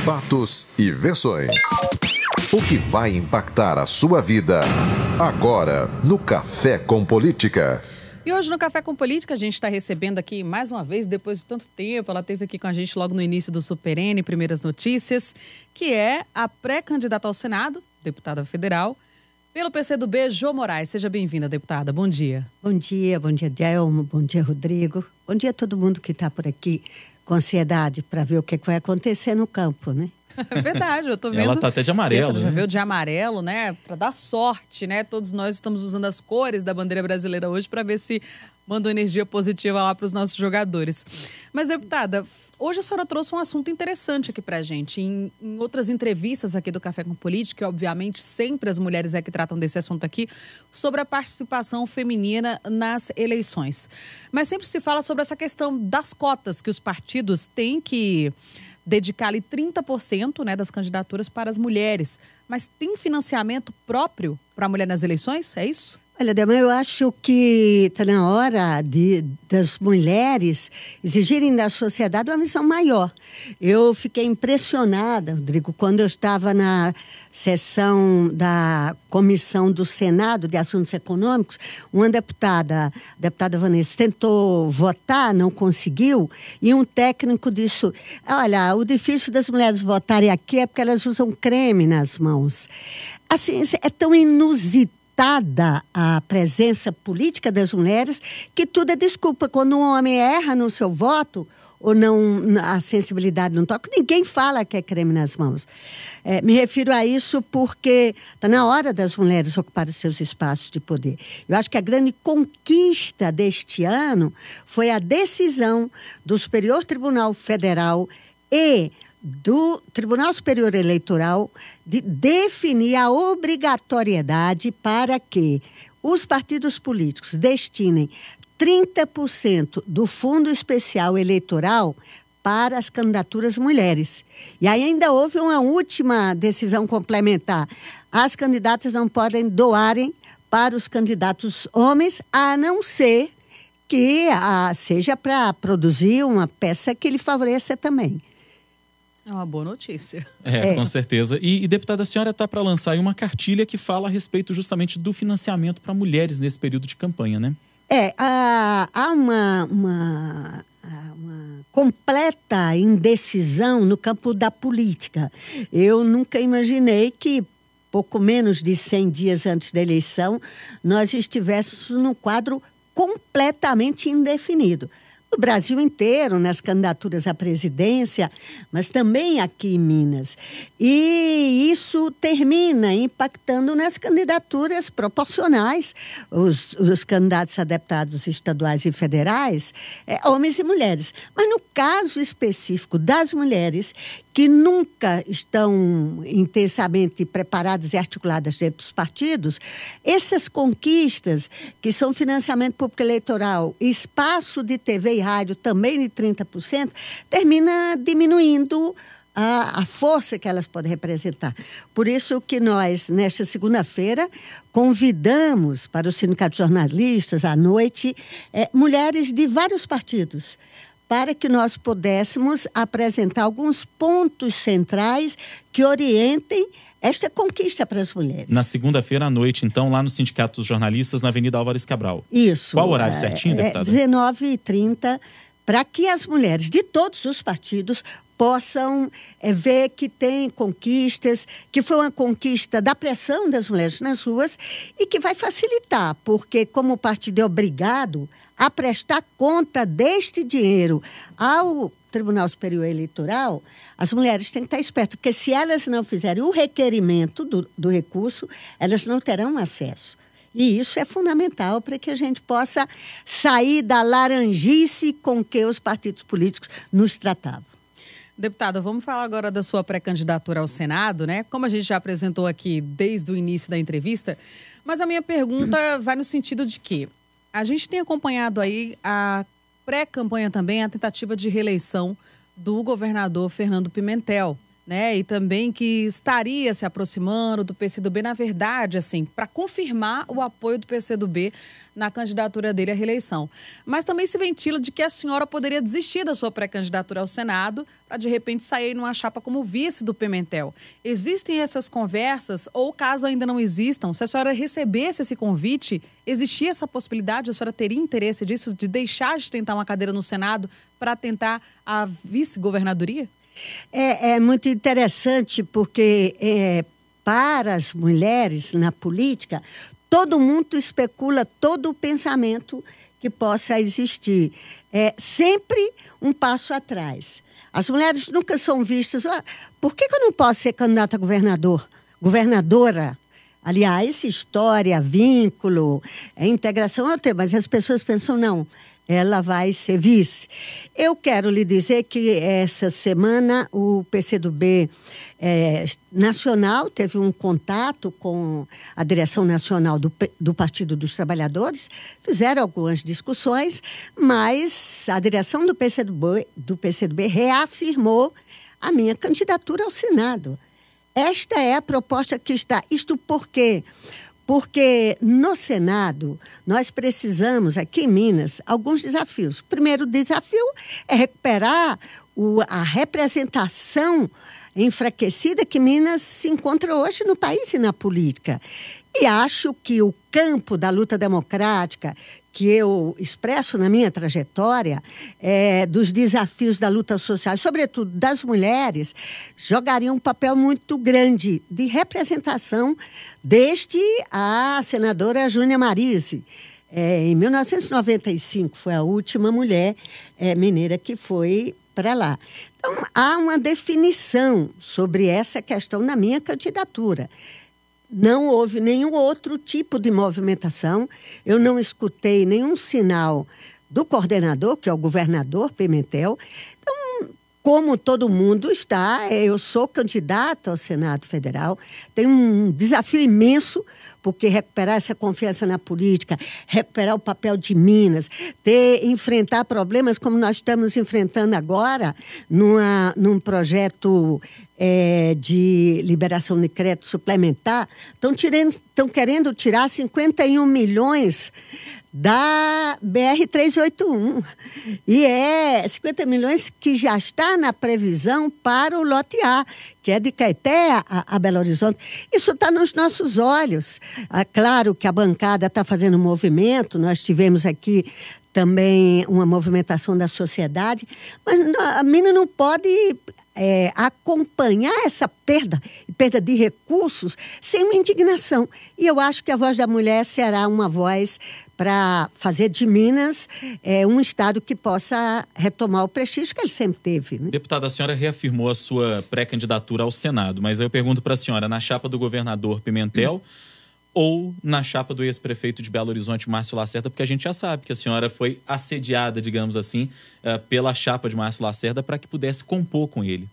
Fatos e versões. O que vai impactar a sua vida agora no Café com Política. E hoje no Café com Política a gente está recebendo aqui mais uma vez, depois de tanto tempo, ela esteve aqui com a gente logo no início do Super N, Primeiras Notícias, que é a pré-candidata ao Senado, deputada federal, pelo PCdoB, Jo Moraes. Seja bem-vinda, deputada. Bom dia. Bom dia, Delma, bom dia, Rodrigo. Bom dia a todo mundo que está por aqui com ansiedade para ver o que vai acontecer no campo, né? É verdade, eu tô vendo. Ela tá até de amarelo, Ela já né? veio de amarelo, né? Para dar sorte, né? Todos nós estamos usando as cores da bandeira brasileira hoje para ver se manda energia positiva lá para os nossos jogadores. Mas, deputada, hoje a senhora trouxe um assunto interessante aqui pra gente. Em outras entrevistas aqui do Café com Política, e obviamente sempre as mulheres é que tratam desse assunto aqui, sobre a participação feminina nas eleições. Mas sempre se fala sobre essa questão das cotas que os partidos têm que dedicar ali 30%, né, das candidaturas para as mulheres. Mas tem financiamento próprio para a mulher nas eleições? É isso? Olha, Delma, eu acho que está na hora das mulheres exigirem da sociedade uma visão maior. Eu fiquei impressionada, Rodrigo, quando eu estava na sessão da Comissão do Senado de Assuntos Econômicos, uma deputada, a deputada Vanessa, tentou votar, não conseguiu, e um técnico disse, olha, o difícil das mulheres votarem aqui é porque elas usam creme nas mãos. Assim, é tão inusitado a presença política das mulheres, que tudo é desculpa. Quando um homem erra no seu voto, ou não, a sensibilidade não toca, ninguém fala que é creme nas mãos. Me refiro a isso porque está na hora das mulheres ocuparem seus espaços de poder. Eu acho que a grande conquista deste ano foi a decisão do Superior Tribunal Federal e do Tribunal Superior Eleitoral de definir a obrigatoriedade para que os partidos políticos destinem 30% do Fundo Especial Eleitoral para as candidaturas mulheres. E ainda houve uma última decisão complementar. As candidatas não podem doarem para os candidatos homens, a não ser que seja para produzir uma peça que lhe favoreça também. É uma boa notícia. Com certeza. E deputada, a senhora está para lançar aí uma cartilha que fala a respeito justamente do financiamento para mulheres nesse período de campanha, né? Há uma completa indecisão no campo da política. Eu nunca imaginei que, pouco menos de 100 dias antes da eleição, nós estivéssemos num quadro completamente indefinido. No Brasil inteiro, nas candidaturas à presidência, mas também aqui em Minas. E isso termina impactando nas candidaturas proporcionais, os candidatos a deputados estaduais e federais, homens e mulheres. Mas no caso específico das mulheres, que nunca estão intensamente preparadas e articuladas dentro dos partidos, essas conquistas, que são financiamento público eleitoral, espaço de TV e rádio também de 30%, termina diminuindo a força que elas podem representar. Por isso que nós, nesta segunda-feira, convidamos para o Sindicato de Jornalistas, à noite, mulheres de vários partidos, para que nós pudéssemos apresentar alguns pontos centrais que orientem esta conquista para as mulheres. Na segunda-feira à noite, então, lá no Sindicato dos Jornalistas, na Avenida Álvares Cabral. Isso. Qual o horário certinho, deputada? 19h30, para que as mulheres de todos os partidos possam ver que tem conquistas, que foi uma conquista da pressão das mulheres nas ruas e que vai facilitar, porque como o partido é obrigado a prestar conta deste dinheiro ao Tribunal Superior Eleitoral, as mulheres têm que estar espertas, porque se elas não fizerem o requerimento do recurso, elas não terão acesso. E isso é fundamental para que a gente possa sair da laranjice com que os partidos políticos nos tratavam. Deputada, vamos falar agora da sua pré-candidatura ao Senado, né? Como a gente já apresentou aqui desde o início da entrevista, mas a minha pergunta vai no sentido de que a gente tem acompanhado aí a pré-campanha também, a tentativa de reeleição do governador Fernando Pimentel, né? E também que estaria se aproximando do PCdoB, na verdade, assim, para confirmar o apoio do PCdoB na candidatura dele à reeleição. Mas também se ventila de que a senhora poderia desistir da sua pré-candidatura ao Senado para, de repente, sair numa chapa como vice do Pimentel. Existem essas conversas ou, caso ainda não existam, se a senhora recebesse esse convite, existia essa possibilidade? A senhora teria interesse disso, de deixar de tentar uma cadeira no Senado para tentar a vice-governadoria? É muito interessante porque para as mulheres na política, todo mundo especula todo o pensamento que possa existir. É sempre um passo atrás. As mulheres nunca são vistas. Por que eu não posso ser candidata a governadora? Aliás, história, vínculo, integração é o tema, mas as pessoas pensam, não, ela vai ser vice. Eu quero lhe dizer que essa semana o PCdoB nacional teve um contato com a direção nacional do Partido dos Trabalhadores, fizeram algumas discussões, mas a direção do PCdoB reafirmou a minha candidatura ao Senado. Esta é a proposta que está. Isto por quê? Porque no Senado nós precisamos, aqui em Minas, alguns desafios. O primeiro desafio é recuperar a representação enfraquecida que Minas se encontra hoje no país e na política. E acho que o campo da luta democrática, que eu expresso na minha trajetória, dos desafios da luta social, sobretudo das mulheres, jogaria um papel muito grande de representação desde a senadora Júnia Marise. Em 1995, foi a última mulher mineira que foi para lá. Então, há uma definição sobre essa questão na minha candidatura. Não houve nenhum outro tipo de movimentação. Eu não escutei nenhum sinal do coordenador, que é o governador Pimentel. Então, como todo mundo está, eu sou candidata ao Senado Federal. Tem um desafio imenso, porque recuperar essa confiança na política, recuperar o papel de Minas, enfrentar problemas como nós estamos enfrentando agora, num projeto de liberação de crédito suplementar, estão querendo tirar 51 milhões da BR-381. E 50 milhões que já está na previsão para o lote A, que é de Caeté a Belo Horizonte. Isso está nos nossos olhos. Claro que a bancada está fazendo um movimento, nós tivemos aqui também uma movimentação da sociedade, mas a Minas não pode acompanhar essa perda de recursos sem uma indignação. E eu acho que a voz da mulher será uma voz para fazer de Minas um estado que possa retomar o prestígio que ele sempre teve. Né? Deputada, a senhora reafirmou a sua pré-candidatura ao Senado, mas eu pergunto para a senhora, na chapa do governador Pimentel ou na chapa do ex-prefeito de Belo Horizonte, Márcio Lacerda, porque a gente já sabe que a senhora foi assediada, digamos assim, pela chapa de Márcio Lacerda para que pudesse compor com ele.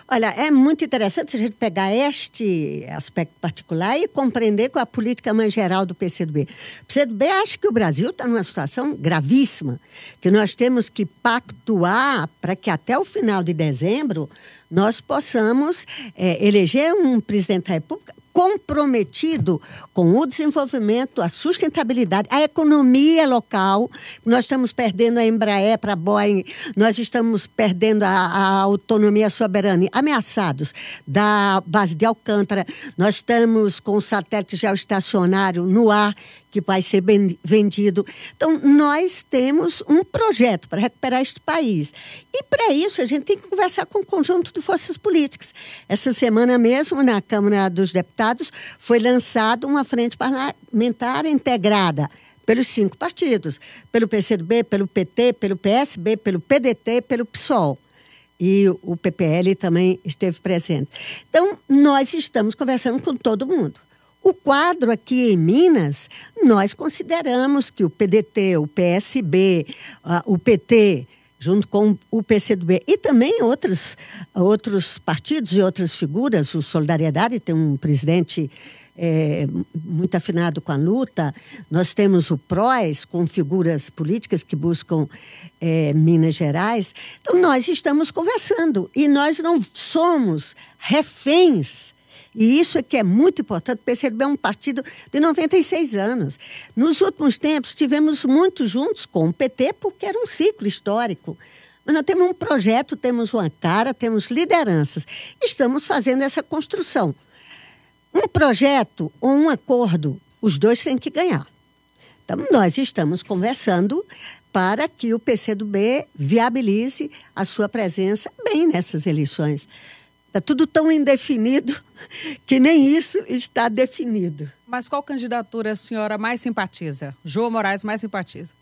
Olha, é muito interessante a gente pegar este aspecto particular e compreender com a política mais geral do PCdoB. O PCdoB acha que o Brasil está numa situação gravíssima, que nós temos que pactuar para que até o final de dezembro nós possamos eleger um presidente da República comprometido com o desenvolvimento, a sustentabilidade, a economia local. Nós estamos perdendo a Embraer para a Boeing, nós estamos perdendo a autonomia soberana, ameaçados da base de Alcântara, nós estamos com o satélite geoestacionário no ar, que vai ser vendido. Então, nós temos um projeto para recuperar este país. E, para isso, a gente tem que conversar com um conjunto de forças políticas. Essa semana mesmo, na Câmara dos Deputados, foi lançada uma frente parlamentar integrada pelos 5 partidos, pelo PCdoB, pelo PT, pelo PSB, pelo PDT e pelo PSOL. E o PPL também esteve presente. Então, nós estamos conversando com todo mundo. O quadro aqui em Minas, nós consideramos que o PDT, o PSB, o PT, junto com o PCdoB e também outros partidos e outras figuras, o Solidariedade tem um presidente muito afinado com a luta. Nós temos o PROS, com figuras políticas que buscam Minas Gerais. Então, nós estamos conversando e nós não somos reféns. E isso é que é muito importante. O PCdoB é um partido de 96 anos. Nos últimos tempos, estivemos muito juntos com o PT, porque era um ciclo histórico. Mas nós temos um projeto, temos uma cara, temos lideranças. Estamos fazendo essa construção. Um projeto ou um acordo, os dois têm que ganhar. Então, nós estamos conversando para que o PCdoB viabilize a sua presença bem nessas eleições. Está tudo tão indefinido que nem isso está definido. Mas qual candidatura a senhora mais simpatiza? Jô Moraes mais simpatiza?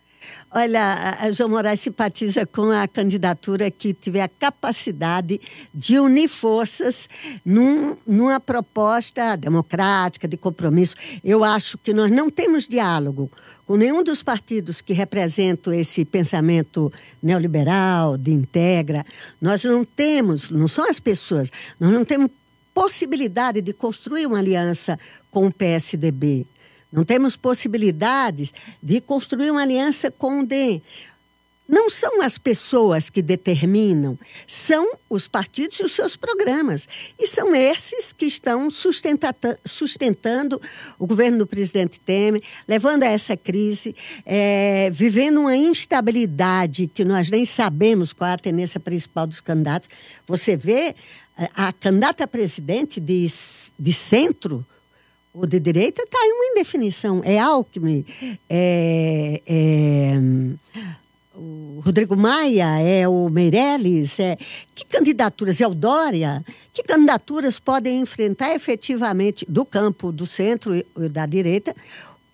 Olha, a Jô Moraes simpatiza com a candidatura que tiver a capacidade de unir forças numa proposta democrática, de compromisso. Eu acho que nós não temos diálogo com nenhum dos partidos que representam esse pensamento neoliberal, de integra. Nós não temos, não são as pessoas, nós não temos possibilidade de construir uma aliança com o PSDB. Não temos possibilidades de construir uma aliança com o DEM. Não são as pessoas que determinam, são os partidos e os seus programas. E são esses que estão sustentando o governo do presidente Temer, levando a essa crise, vivendo uma instabilidade que nós nem sabemos qual é a tendência principal dos candidatos. Você vê a candidata a presidente de centro, ou de direita, está em uma indefinição. É Alckmin, o Rodrigo Maia, é o Meirelles, que candidaturas, é o Dória, que candidaturas podem enfrentar efetivamente do campo do centro e da direita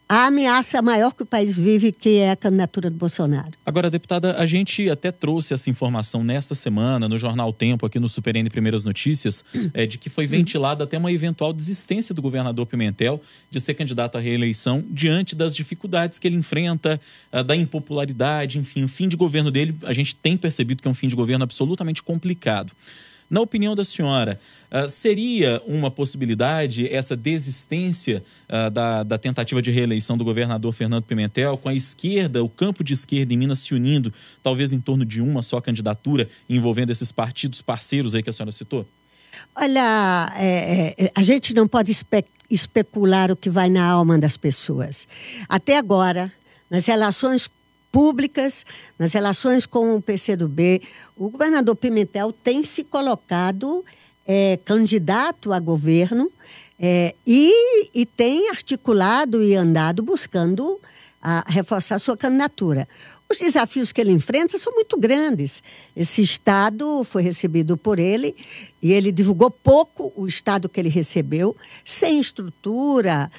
a ameaça maior que o país vive, que é a candidatura do Bolsonaro. Agora, deputada, a gente até trouxe essa informação nesta semana no Jornal Tempo, aqui no Super N Primeiras Notícias, de que foi ventilada até uma eventual desistência do governador Pimentel de ser candidato à reeleição diante das dificuldades que ele enfrenta, da impopularidade, enfim, o fim de governo dele, a gente tem percebido que é um fim de governo absolutamente complicado. Na opinião da senhora, seria uma possibilidade essa desistência da tentativa de reeleição do governador Fernando Pimentel, com a esquerda, o campo de esquerda em Minas se unindo, talvez em torno de uma só candidatura, envolvendo esses partidos parceiros aí que a senhora citou? Olha, a gente não pode especular o que vai na alma das pessoas. Até agora, nas relações públicas, nas relações com o PCdoB, o governador Pimentel tem se colocado candidato a governo e tem articulado e andado buscando reforçar sua candidatura. Os desafios que ele enfrenta são muito grandes. Esse estado foi recebido por ele e ele divulgou pouco o estado que ele recebeu, sem estrutura,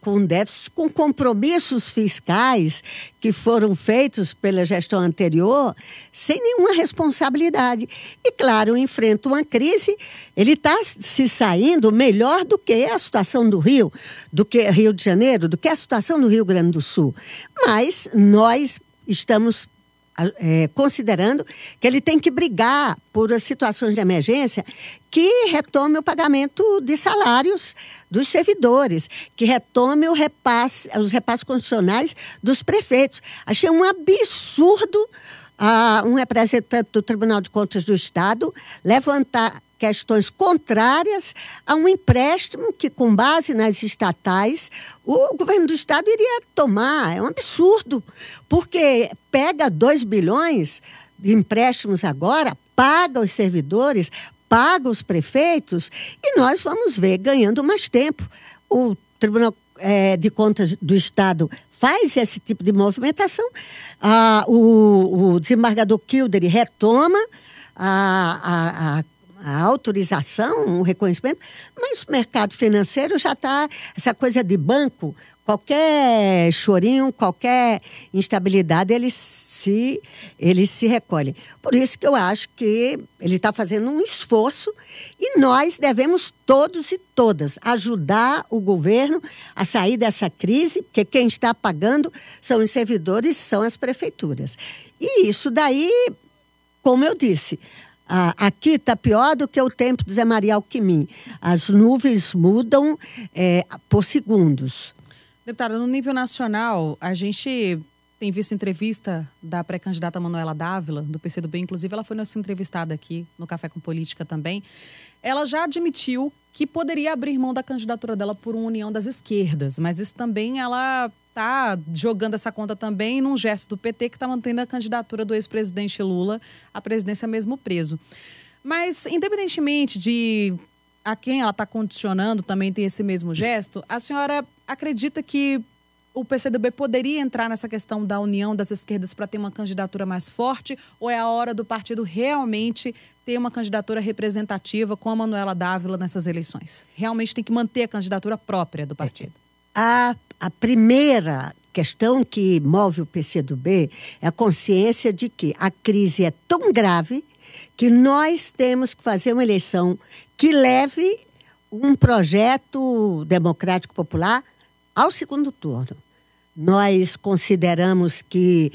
com déficits, com compromissos fiscais que foram feitos pela gestão anterior, sem nenhuma responsabilidade. E, claro, enfrenta uma crise, ele está se saindo melhor do que a situação do Rio, do que Rio de Janeiro, do que a situação do Rio Grande do Sul. Mas nós estamos considerando que ele tem que brigar por as situações de emergência que retome o pagamento de salários dos servidores, que retome os repasses constitucionais dos prefeitos. Achei um absurdo um representante do Tribunal de Contas do Estado levantar questões contrárias a um empréstimo que, com base nas estatais, o governo do Estado iria tomar. É um absurdo, porque pega 2 bilhões de empréstimos agora, paga os servidores, paga os prefeitos, e nós vamos ver ganhando mais tempo. O Tribunal de Contas do Estado faz esse tipo de movimentação, o desembargador Kilder retoma a autorização, o reconhecimento, mas o mercado financeiro já está, essa coisa de banco, qualquer chorinho, qualquer instabilidade, eles se recolhem. Por isso que eu acho que ele está fazendo um esforço e nós devemos todos e todas ajudar o governo a sair dessa crise, porque quem está pagando são os servidores, são as prefeituras. E isso daí, como eu disse, Aqui está pior do que o tempo de Zé Maria Alckmin. As nuvens mudam por segundos. Deputada, no nível nacional, a gente tem visto entrevista da pré-candidata Manuela Dávila, do PCdoB, inclusive ela foi nossa entrevistada aqui no Café com Política também. Ela já admitiu que poderia abrir mão da candidatura dela por uma união das esquerdas, mas isso também ela está jogando essa conta também num gesto do PT que está mantendo a candidatura do ex-presidente Lula à presidência mesmo preso. Mas, independentemente de a quem ela está condicionando também tem esse mesmo gesto, a senhora acredita que o PCdoB poderia entrar nessa questão da união das esquerdas para ter uma candidatura mais forte, ou é a hora do partido realmente ter uma candidatura representativa com a Manuela Dávila nessas eleições? Realmente tem que manter a candidatura própria do partido? A primeira questão que move o PCdoB é a consciência de que a crise é tão grave que nós temos que fazer uma eleição que leve um projeto democrático popular ao segundo turno. Nós consideramos que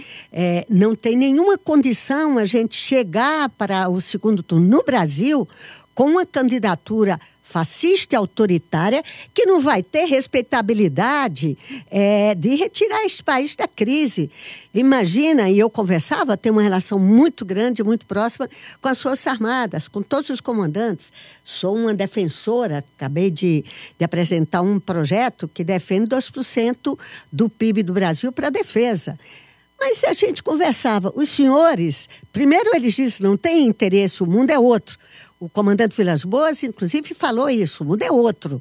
não tem nenhuma condição a gente chegar para o segundo turno no Brasil com uma candidatura fascista e autoritária que não vai ter respeitabilidade de retirar esse país da crise. Imagina, e eu conversava, tem uma relação muito grande, muito próxima com as Forças Armadas, com todos os comandantes. Sou uma defensora, acabei de apresentar um projeto que defende 2% do PIB do Brasil para a defesa. Mas a gente conversava, os senhores, primeiro eles dizem, não tem interesse, o mundo é outro. O comandante Vilas Boas, inclusive, falou isso, o mundo é outro.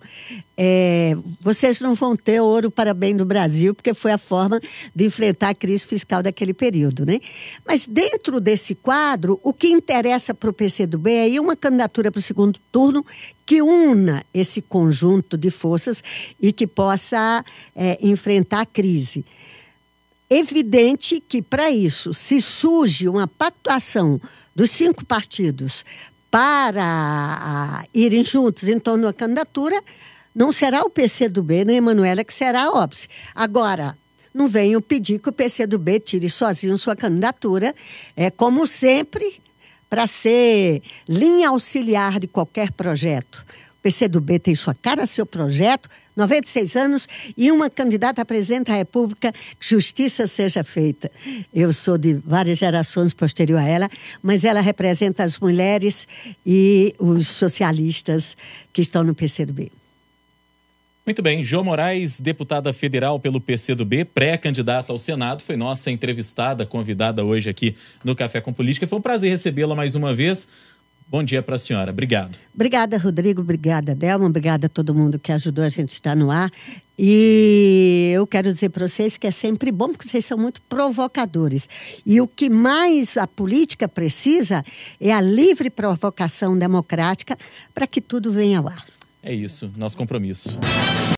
Vocês não vão ter ouro para bem do Brasil, porque foi a forma de enfrentar a crise fiscal daquele período, né? Mas dentro desse quadro, o que interessa para o PCdoB é ir uma candidatura para o segundo turno que una esse conjunto de forças e que possa enfrentar a crise. Evidente que, para isso, se surge uma pactuação dos 5 partidos para irem juntos em torno da candidatura, não será o PCdoB nem a Manuela que será a óbice. Agora, não venham pedir que o PCdoB tire sozinho sua candidatura, como sempre, para ser linha auxiliar de qualquer projeto. O PCdoB tem sua cara, seu projeto, 96 anos e uma candidata a presidente da República, que justiça seja feita. Eu sou de várias gerações posterior a ela, mas ela representa as mulheres e os socialistas que estão no PCdoB. Muito bem, Jo Moraes, deputada federal pelo PCdoB, pré-candidata ao Senado, foi nossa entrevistada, convidada hoje aqui no Café com Política. Foi um prazer recebê-la mais uma vez. Bom dia para a senhora. Obrigado. Obrigada, Rodrigo. Obrigada, Delma. Obrigada a todo mundo que ajudou a gente a estar no ar. E eu quero dizer para vocês que é sempre bom, porque vocês são muito provocadores. E o que mais a política precisa é a livre provocação democrática para que tudo venha ao ar. É isso, nosso compromisso.